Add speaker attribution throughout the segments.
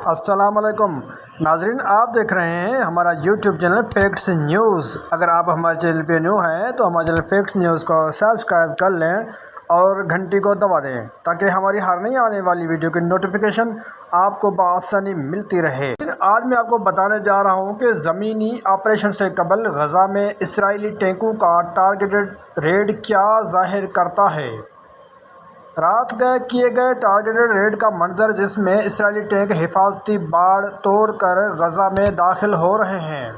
Speaker 1: السلام علیکم ناظرین، آپ دیکھ رہے ہیں ہمارا یوٹیوب چینل فیکٹس نیوز۔ اگر آپ ہمارے چینل پہ نیو ہیں تو ہمارے چینل فیکٹس نیوز کو سبسکرائب کر لیں اور گھنٹی کو دبا دیں تاکہ ہماری ہر نئی آنے والی ویڈیو کی نوٹیفیکیشن آپ کو بآسانی ملتی رہے۔ آج میں آپ کو بتانے جا رہا ہوں کہ زمینی آپریشن سے قبل غزہ میں اسرائیلی ٹینکوں کا ٹارگیٹڈ ریڈ کیا ظاہر کرتا ہے۔ رات کیے گئے ٹارگیٹڈ ریڈ کا منظر، جس میں اسرائیلی ٹینک حفاظتی باڑ توڑ کر غزہ میں داخل ہو رہے ہیں۔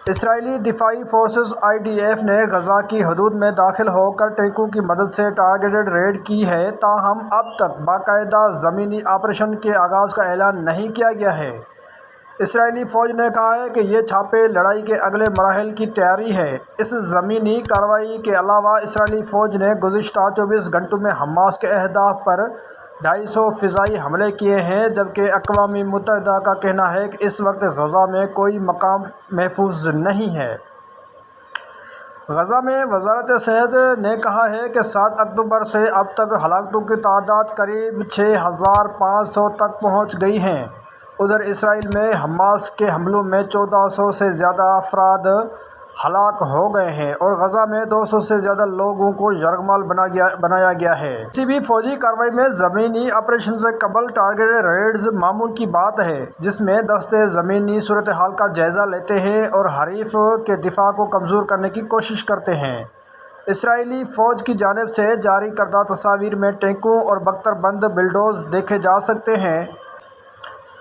Speaker 1: اسرائیلی دفاعی فورسز IDF نے غزہ کی حدود میں داخل ہو کر ٹینکوں کی مدد سے ٹارگیٹڈ ریڈ کی ہے، تاہم اب تک باقاعدہ زمینی آپریشن کے آغاز کا اعلان نہیں کیا گیا ہے۔ اسرائیلی فوج نے کہا ہے کہ یہ چھاپے لڑائی کے اگلے مراحل کی تیاری ہے۔ اس زمینی کارروائی کے علاوہ اسرائیلی فوج نے گزشتہ 24 گھنٹوں میں حماس کے اہداف پر 250 فضائی حملے کیے ہیں، جبکہ اقوام متحدہ کا کہنا ہے کہ اس وقت غزہ میں کوئی مقام محفوظ نہیں ہے۔ غزہ میں وزارت صحت نے کہا ہے کہ 7 اکتوبر سے اب تک ہلاکتوں کی تعداد قریب 6500 تک پہنچ گئی ہے۔ ادھر اسرائیل میں حماس کے حملوں میں 1400 سے زیادہ افراد ہلاک ہو گئے ہیں اور غزہ میں 200 سے زیادہ لوگوں کو یرغمال بنایا گیا ہے۔ کسی بھی فوجی کارروائی میں زمینی آپریشن سے قبل ٹارگیٹڈ ریڈز معمول کی بات ہے، جس میں دستے زمینی صورتحال کا جائزہ لیتے ہیں اور حریف کے دفاع کو کمزور کرنے کی کوشش کرتے ہیں۔ اسرائیلی فوج کی جانب سے جاری کردہ تصاویر میں ٹینکوں اور بختر بند بلڈوز دیکھے جا سکتے ہیں۔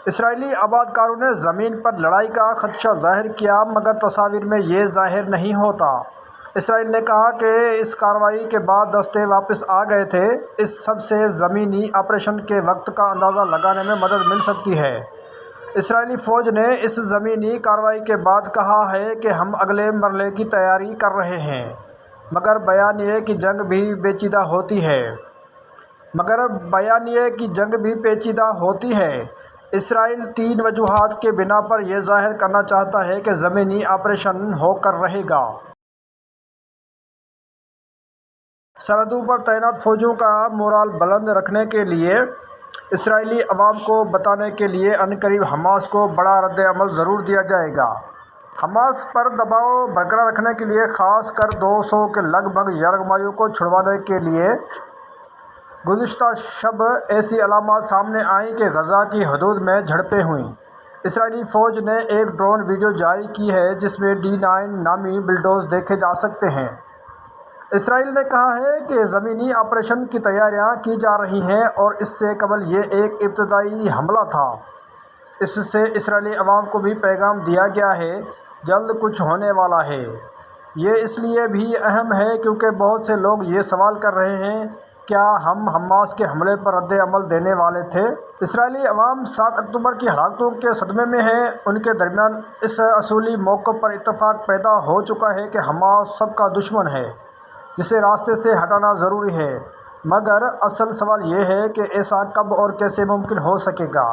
Speaker 1: اسرائیلی آباد کاروں نے زمین پر لڑائی کا خدشہ ظاہر کیا، مگر تصاویر میں یہ ظاہر نہیں ہوتا۔ اسرائیل نے کہا کہ اس کارروائی کے بعد دستے واپس آ گئے تھے۔ اس سب سے زمینی آپریشن کے وقت کا اندازہ لگانے میں مدد مل سکتی ہے۔ اسرائیلی فوج نے اس زمینی کارروائی کے بعد کہا ہے کہ ہم اگلے مرحلے کی تیاری کر رہے ہیں، مگر بیانیے کی جنگ بھی پیچیدہ ہوتی ہے۔ اسرائیل 3 وجوہات کی بنا پر یہ ظاہر کرنا چاہتا ہے کہ زمینی آپریشن ہو کر رہے گا۔ سرحدوں پر تعینات فوجیوں کا مورال بلند رکھنے کے لیے اسرائیلی عوام کو بتانے کے لیے عنقریب حماس کو بڑا رد عمل ضرور دیا جائے گا۔ حماس پر دباؤ برقرار رکھنے کے لیے، خاص کر 200 کے لگ بھگ یرغمالیوں کو چھڑوانے کے لیے، گزشتہ شب ایسی علامات سامنے آئیں کہ غزہ کی حدود میں جھڑپیں ہوئیں۔ اسرائیلی فوج نے ایک ڈرون ویڈیو جاری کی ہے جس میں D9 نامی بلڈوز دیکھے جا سکتے ہیں۔ اسرائیل نے کہا ہے کہ زمینی آپریشن کی تیاریاں کی جا رہی ہیں اور اس سے قبل یہ ایک ابتدائی حملہ تھا۔ اس سے اسرائیلی عوام کو بھی پیغام دیا گیا ہے، جلد کچھ ہونے والا ہے۔ یہ اس لیے بھی اہم ہے کیونکہ بہت سے لوگ یہ سوال کر رہے ہیں، کیا ہم حماس کے حملے پر رد عمل دینے والے تھے؟ اسرائیلی عوام 7 اکتوبر کی ہلاکتوں کے صدمے میں ہے۔ ان کے درمیان اس اصولی موقف پر اتفاق پیدا ہو چکا ہے کہ حماس سب کا دشمن ہے، جسے راستے سے ہٹانا ضروری ہے، مگر اصل سوال یہ ہے کہ ایسا کب اور کیسے ممکن ہو سکے گا۔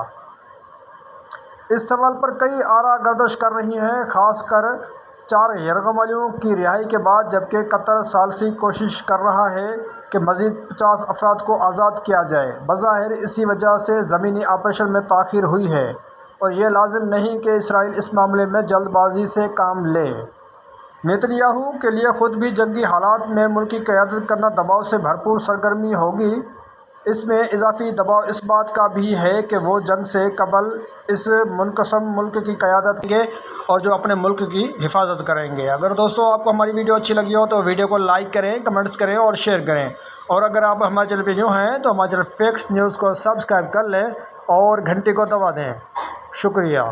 Speaker 1: اس سوال پر کئی آرا گردش کر رہی ہیں، خاص کر 4 یرغمالیوں کی رہائی کے بعد، جبکہ قطر ثالثی کوشش کر رہا ہے کہ مزید 50 افراد کو آزاد کیا جائے۔ بظاہر اسی وجہ سے زمینی آپریشن میں تاخیر ہوئی ہے اور یہ لازم نہیں کہ اسرائیل اس معاملے میں جلد بازی سے کام لے۔ نیتن یاہو کے لیے خود بھی جنگی حالات میں ملک کی قیادت کرنا دباؤ سے بھرپور سرگرمی ہوگی۔ اس میں اضافی دباؤ اس بات کا بھی ہے کہ وہ جنگ سے قبل اس منقسم ملک کی قیادت کریں گے اور جو اپنے ملک کی حفاظت کریں گے۔ اگر دوستوں آپ کو ہماری ویڈیو اچھی لگی ہو تو ویڈیو کو لائک کریں، کمنٹس کریں اور شیئر کریں، اور اگر آپ ہمارے چینل پہ نیو ہیں تو ہمارے چینل فیکٹس نیوز کو سبسکرائب کر لیں اور گھنٹی کو دبا دیں۔ شکریہ۔